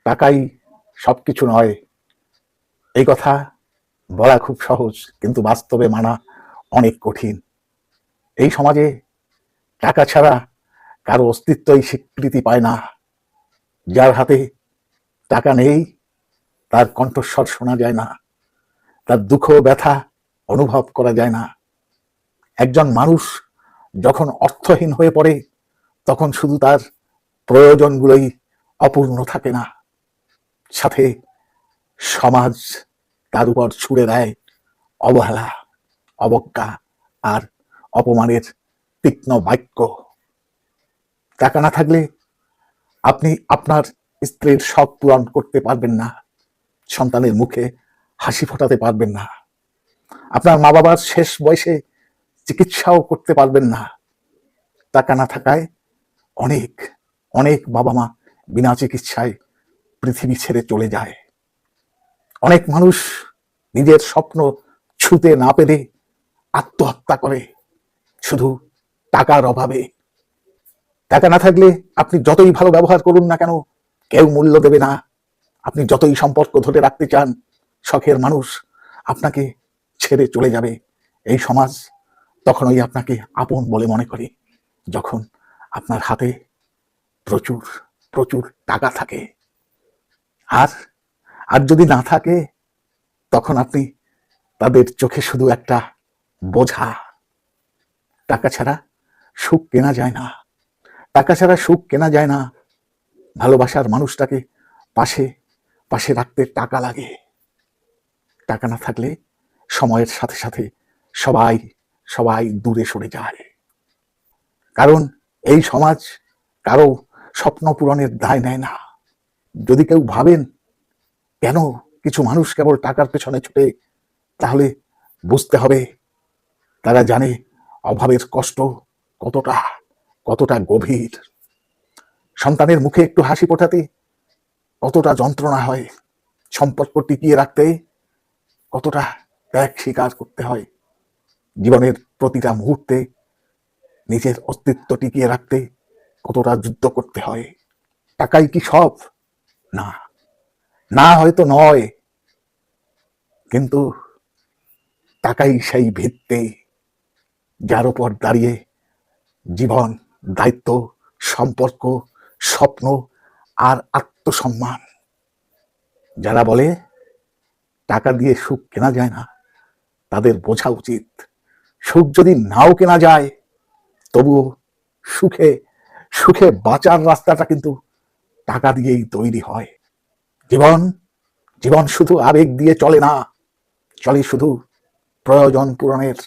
টাকাই সবকিছু নয়, এই কথা বলা খুব সহজ, কিন্তু বাস্তবে মানা অনেক কঠিন। এই সমাজে টাকা ছাড়া কারো অস্তিত্বই স্বীকৃতি পায় না। যার হাতে টাকা নেই তার কণ্ঠস্বর শোনা যায় না, তার দুঃখ ব্যথা অনুভব করা যায় না। একজন মানুষ যখন অর্থহীন হয়ে পড়ে তখন শুধু তার প্রয়োজনগুলোই অপূর্ণ থাকে না, সাথে সমাজ তার উপর ছুড়ে দেয় অবহেলা, অবজ্ঞা আর অপমানের তীক্ষ্ণ বাক্য। টাকা না থাকলে আপনি আপনার স্ত্রীর শখ পূরণ করতে পারবেন না, সন্তানের মুখে হাসি ফোটাতে পারবেন না, আপনার মা বাবার শেষ বয়সে চিকিৎসাও করতে পারবেন না। টাকা না থাকায় অনেক অনেক বাবা মা বিনা চিকিৎসায় পৃথিবী ছেড়ে চলে যায়। অনেক মানুষ নিজের স্বপ্ন ছুঁতে না পেরে আত্মহত্যা করে শুধু টাকার অভাবে। টাকা না থাকলে আপনি যতই ভালো ব্যবহার করুন না কেন কেউ মূল্য দেবে না। আপনি যতই সম্পর্ক ধরে রাখতে চান, শখের মানুষ আপনাকে ছেড়ে চলে যাবে। এই সমাজ তখনই আপনাকে আপন বলে মনে করে যখন আপনার হাতে প্রচুর প্রচুর টাকা থাকে। আর আর যদি না থাকে তখন আপনি তাদের চোখে শুধু একটা বোঝা। টাকা ছাড়া সুখ কেনা যায় না, টাকা ছাড়া সুখ কেনা যায় না। ভালোবাসার মানুষটাকে পাশে পাশে রাখতে টাকা লাগে। টাকা না থাকলে সময়ের সাথে সাথে সবাই সবাই দূরে সরে যায়। কারণ এই সমাজ কারো স্বপ্ন পূরণের দায় নেয় না। যদি কেউ ভাবেন কেন কিছু মানুষ কেবল টাকার পেছনে ছুটে, তাহলে বুঝতে হবে তারা জানে অভাবের কষ্ট কতটা কতটা গভীর। সন্তানের মুখে একটু হাসি ফোটাতে কতটা যন্ত্রণা হয়, সম্পর্ক টিকিয়ে রাখতে কতটা ত্যাগ স্বীকার করতে হয়, জীবনের প্রতিটা মুহূর্তে নিজের অস্তিত্ব টিকিয়ে রাখতে কতটা যুদ্ধ করতে হয়। টাকাই কি সব? না, না হয়তো নয়, কিন্তু টাকাই সেই ভিত্তি যার উপর দাঁড়িয়ে জীবন, দায়িত্ব, সম্পর্ক, স্বপ্ন আর আত্মসম্মান। যারা বলে টাকা দিয়ে সুখ কেনা যায় না, তাদের বোঝা উচিত সুখ যদি নাও কেনা যায় তবুও সুখে সুখে বাঁচার রাস্তাটা কিন্তু টাকা দিয়েই তৈরি হয়। জীবন জীবন শুধু আবেগ দিয়ে চলে না, চলে শুধু প্রয়োজন পূরণের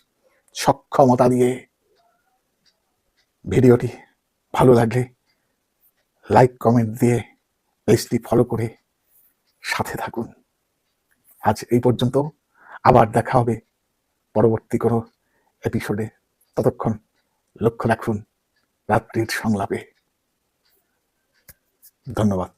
সক্ষমতা দিয়ে। ভিডিওটি ভালো লাগলে লাইক কমেন্ট দিয়ে পেজটি ফলো করে সাথে থাকুন। আজ এই পর্যন্ত, আবার দেখা হবে পরবর্তী কোনো এপিসোডে। ততক্ষণ লক্ষ্য রাখুন রাত্রির সংলাপে। ধন্যবাদ।